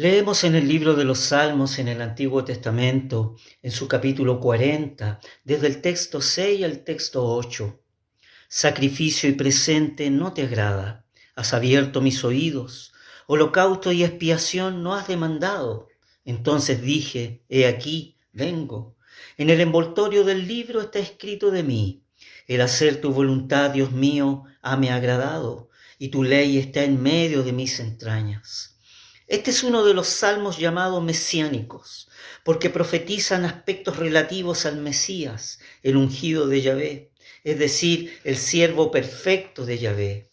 Leemos en el libro de los Salmos en el Antiguo Testamento, en su capítulo 40, desde el texto 6 al texto 8. Sacrificio y presente no te agrada, has abierto mis oídos, holocausto y expiación no has demandado. Entonces dije, he aquí, vengo. En el envoltorio del libro está escrito de mí, el hacer tu voluntad, Dios mío, hame agradado, y tu ley está en medio de mis entrañas. Este es uno de los salmos llamados mesiánicos, porque profetizan aspectos relativos al Mesías, el ungido de Yahvé, es decir, el siervo perfecto de Yahvé.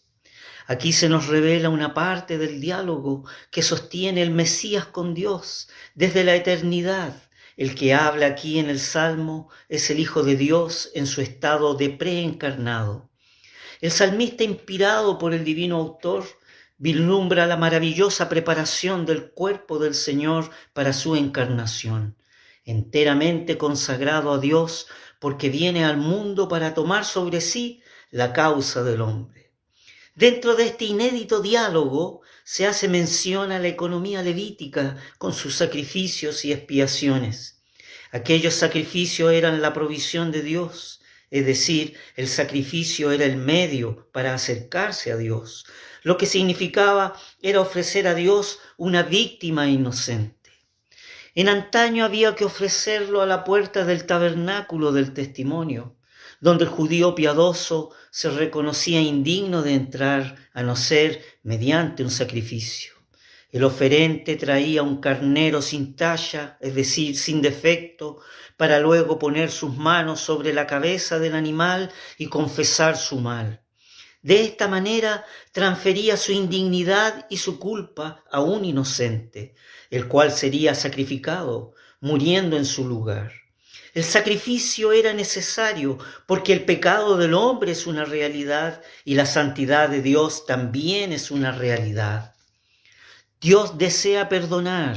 Aquí se nos revela una parte del diálogo que sostiene el Mesías con Dios desde la eternidad. El que habla aquí en el Salmo es el Hijo de Dios en su estado de preencarnado. El salmista, inspirado por el divino autor, vislumbra la maravillosa preparación del cuerpo del Señor para su encarnación, enteramente consagrado a Dios porque viene al mundo para tomar sobre sí la causa del hombre. Dentro de este inédito diálogo se hace mención a la economía levítica con sus sacrificios y expiaciones. Aquellos sacrificios eran la provisión de Dios, es decir, el sacrificio era el medio para acercarse a Dios. Lo que significaba era ofrecer a Dios una víctima inocente. En antaño había que ofrecerlo a la puerta del tabernáculo del testimonio, donde el judío piadoso se reconocía indigno de entrar a no ser mediante un sacrificio. El oferente traía un carnero sin talla, es decir, sin defecto, para luego poner sus manos sobre la cabeza del animal y confesar su mal. De esta manera transfería su indignidad y su culpa a un inocente, el cual sería sacrificado, muriendo en su lugar. El sacrificio era necesario porque el pecado del hombre es una realidad y la santidad de Dios también es una realidad. Dios desea perdonar,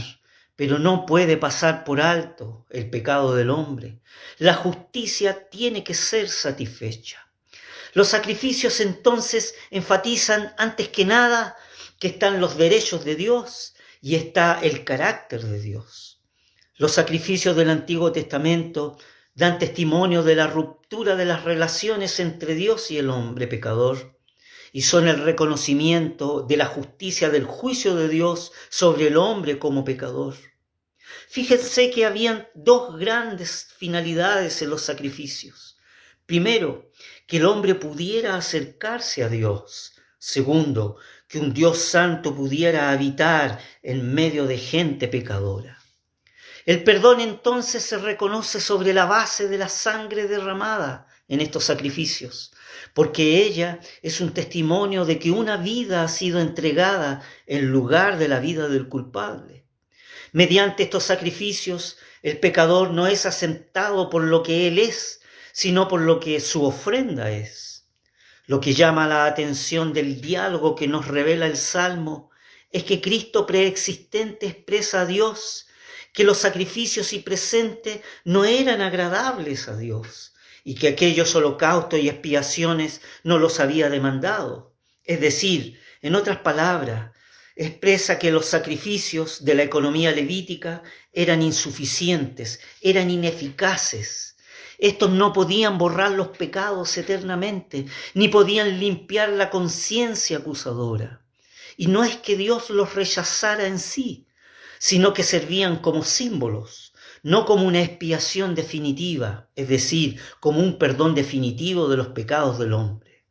pero no puede pasar por alto el pecado del hombre. La justicia tiene que ser satisfecha. Los sacrificios entonces enfatizan antes que nada que están los derechos de Dios y está el carácter de Dios. Los sacrificios del Antiguo Testamento dan testimonio de la ruptura de las relaciones entre Dios y el hombre pecador y son el reconocimiento de la justicia del juicio de Dios sobre el hombre como pecador. Fíjense que habían dos grandes finalidades en los sacrificios. Primero, que el hombre pudiera acercarse a Dios. Segundo, que un Dios santo pudiera habitar en medio de gente pecadora. El perdón entonces se reconoce sobre la base de la sangre derramada en estos sacrificios, porque ella es un testimonio de que una vida ha sido entregada en lugar de la vida del culpable. Mediante estos sacrificios, el pecador no es aceptado por lo que él es, sino por lo que su ofrenda es. Lo que llama la atención del diálogo que nos revela el Salmo es que Cristo preexistente expresa a Dios que los sacrificios y presentes no eran agradables a Dios y que aquellos holocaustos y expiaciones no los había demandado. Es decir, en otras palabras, expresa que los sacrificios de la economía levítica eran insuficientes, eran ineficaces. Estos no podían borrar los pecados eternamente, ni podían limpiar la conciencia acusadora. Y no es que Dios los rechazara en sí, sino que servían como símbolos, no como una expiación definitiva, es decir, como un perdón definitivo de los pecados del hombre.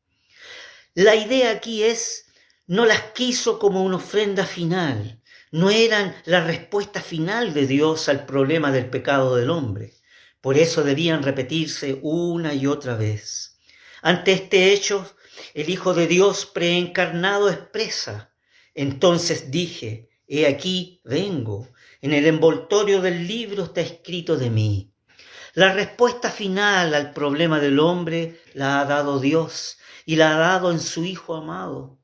La idea aquí es, no las quiso como una ofrenda final, no eran la respuesta final de Dios al problema del pecado del hombre. Por eso debían repetirse una y otra vez. Ante este hecho, el Hijo de Dios preencarnado expresa, entonces dije, he aquí, vengo. En el envoltorio del libro está escrito de mí. La respuesta final al problema del hombre la ha dado Dios y la ha dado en su Hijo amado.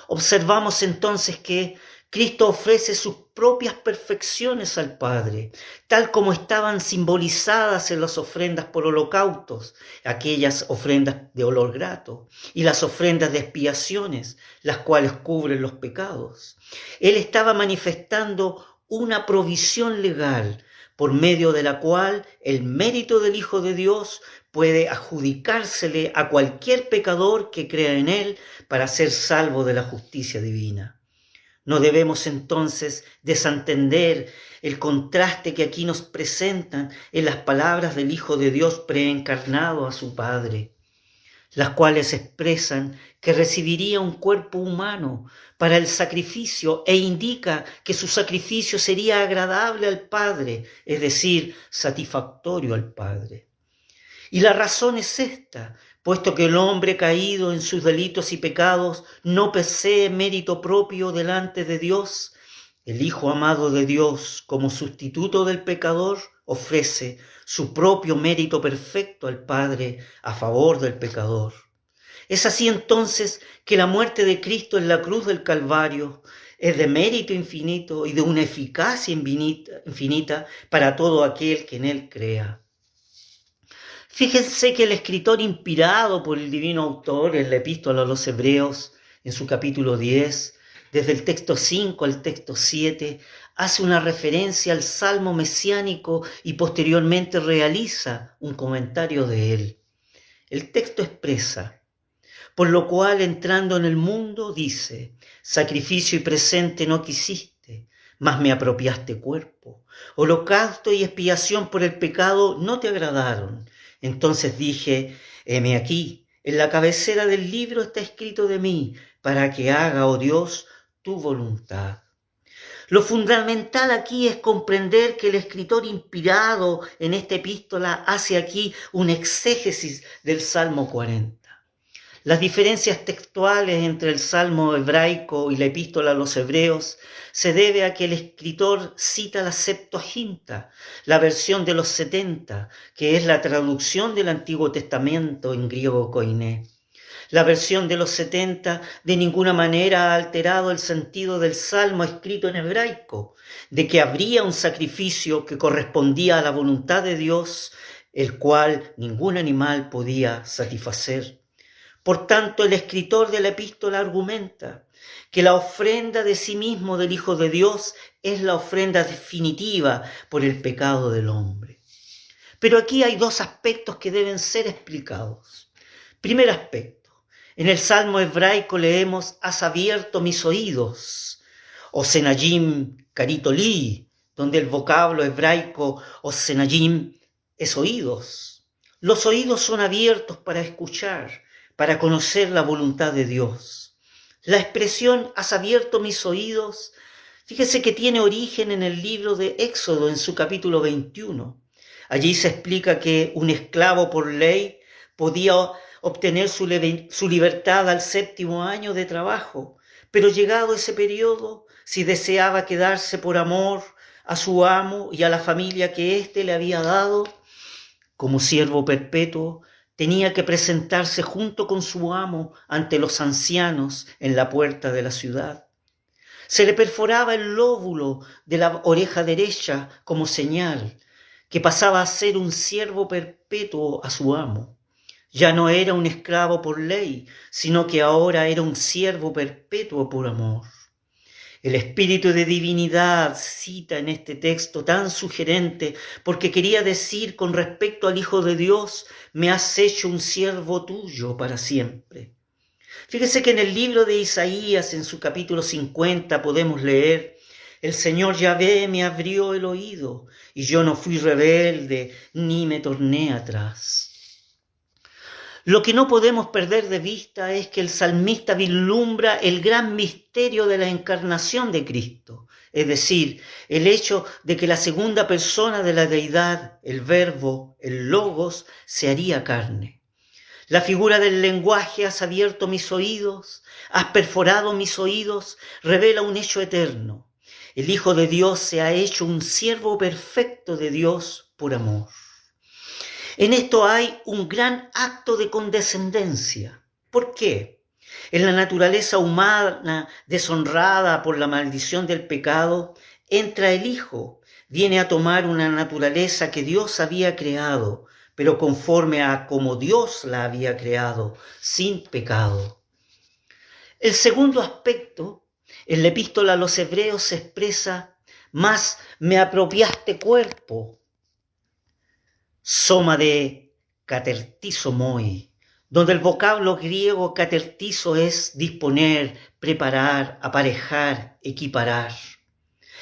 Observamos entonces que Cristo ofrece sus propias perfecciones al Padre, tal como estaban simbolizadas en las ofrendas por holocaustos, aquellas ofrendas de olor grato, y las ofrendas de expiaciones, las cuales cubren los pecados. Él estaba manifestando una provisión legal por medio de la cual el mérito del Hijo de Dios puede adjudicársele a cualquier pecador que crea en él para ser salvo de la justicia divina. No debemos entonces desentender el contraste que aquí nos presentan en las palabras del Hijo de Dios preencarnado a su Padre, las cuales expresan que recibiría un cuerpo humano para el sacrificio e indica que su sacrificio sería agradable al Padre, es decir, satisfactorio al Padre. Y la razón es esta, puesto que el hombre caído en sus delitos y pecados no posee mérito propio delante de Dios, el Hijo amado de Dios, como sustituto del pecador, ofrece su propio mérito perfecto al Padre a favor del pecador. Es así entonces que la muerte de Cristo en la cruz del Calvario es de mérito infinito y de una eficacia infinita para todo aquel que en él crea. Fíjense que el escritor inspirado por el divino autor en la epístola a los Hebreos, en su capítulo 10, desde el texto 5 al texto 7, hace una referencia al salmo mesiánico y posteriormente realiza un comentario de él. El texto expresa: por lo cual entrando en el mundo, dice, sacrificio y presente no quisiste, mas me apropiaste cuerpo. Holocausto y expiación por el pecado no te agradaron. Entonces dije, heme aquí, en la cabecera del libro está escrito de mí, para que haga, oh Dios, tu voluntad. Lo fundamental aquí es comprender que el escritor inspirado en esta epístola hace aquí un exégesis del Salmo 40. Las diferencias textuales entre el Salmo hebraico y la epístola a los Hebreos se debe a que el escritor cita la Septuaginta, la versión de los 70, que es la traducción del Antiguo Testamento en griego koiné. La versión de los 70 de ninguna manera ha alterado el sentido del Salmo escrito en hebraico, de que habría un sacrificio que correspondía a la voluntad de Dios, el cual ningún animal podía satisfacer. Por tanto, el escritor de la epístola argumenta que la ofrenda de sí mismo del Hijo de Dios es la ofrenda definitiva por el pecado del hombre. Pero aquí hay dos aspectos que deben ser explicados. Primer aspecto, en el Salmo hebraico leemos, has abierto mis oídos, o senayim karitoli, donde el vocablo hebraico o senayim es oídos. Los oídos son abiertos para escuchar, para conocer la voluntad de Dios. La expresión has abierto mis oídos, fíjese que tiene origen en el libro de Éxodo, en su capítulo 21. Allí se explica que un esclavo por ley podía obtener su libertad al 7º año de trabajo, pero llegado ese periodo, si deseaba quedarse por amor a su amo y a la familia que éste le había dado, como siervo perpetuo, tenía que presentarse junto con su amo ante los ancianos en la puerta de la ciudad. Se le perforaba el lóbulo de la oreja derecha como señal que pasaba a ser un siervo perpetuo a su amo. Ya no era un esclavo por ley, sino que ahora era un siervo perpetuo por amor. El espíritu de divinidad cita en este texto tan sugerente porque quería decir con respecto al Hijo de Dios, me has hecho un siervo tuyo para siempre. Fíjese que en el libro de Isaías, en su capítulo 50, podemos leer, el Señor Yahvé me abrió el oído y yo no fui rebelde ni me torné atrás. Lo que no podemos perder de vista es que el salmista vislumbra el gran misterio de la encarnación de Cristo, es decir, el hecho de que la segunda persona de la deidad, el Verbo, el Logos, se haría carne. La figura del lenguaje, has abierto mis oídos, has perforado mis oídos, revela un hecho eterno. El Hijo de Dios se ha hecho un siervo perfecto de Dios por amor. En esto hay un gran acto de condescendencia. ¿Por qué? En la naturaleza humana deshonrada por la maldición del pecado, entra el Hijo, viene a tomar una naturaleza que Dios había creado, pero conforme a como Dios la había creado, sin pecado. El segundo aspecto, en la epístola a los Hebreos se expresa, mas me apropiaste cuerpo. Soma de catertizo moi, donde el vocablo griego catertizo es disponer, preparar, aparejar, equiparar.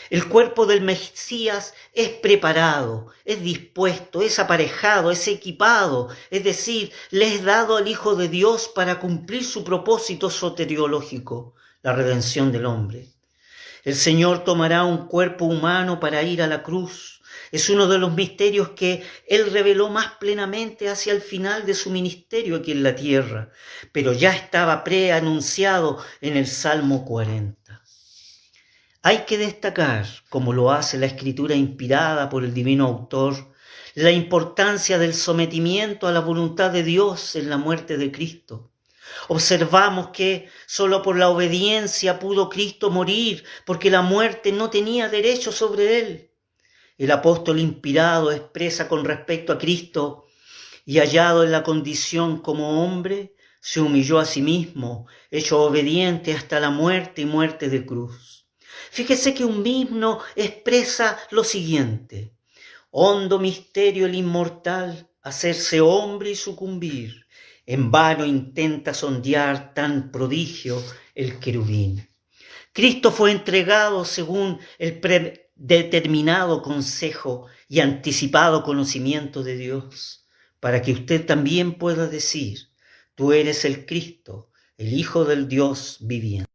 El cuerpo del Mesías es preparado, es dispuesto, es aparejado, es equipado, es decir, le es dado al Hijo de Dios para cumplir su propósito soteriológico, la redención del hombre. El Señor tomará un cuerpo humano para ir a la cruz. Es uno de los misterios que Él reveló más plenamente hacia el final de su ministerio aquí en la tierra, pero ya estaba preanunciado en el Salmo 40. Hay que destacar, como lo hace la escritura inspirada por el divino autor, la importancia del sometimiento a la voluntad de Dios en la muerte de Cristo. Observamos que solo por la obediencia pudo Cristo morir, porque la muerte no tenía derecho sobre él. El apóstol inspirado expresa con respecto a Cristo: y hallado en la condición como hombre, se humilló a sí mismo, hecho obediente hasta la muerte y muerte de cruz. Fíjese que un himno expresa lo siguiente: hondo misterio el inmortal, hacerse hombre y sucumbir. En vano intenta sondear tan prodigio el querubín. Cristo fue entregado según el predeterminado consejo y anticipado conocimiento de Dios, para que usted también pueda decir: tú eres el Cristo, el Hijo del Dios viviente.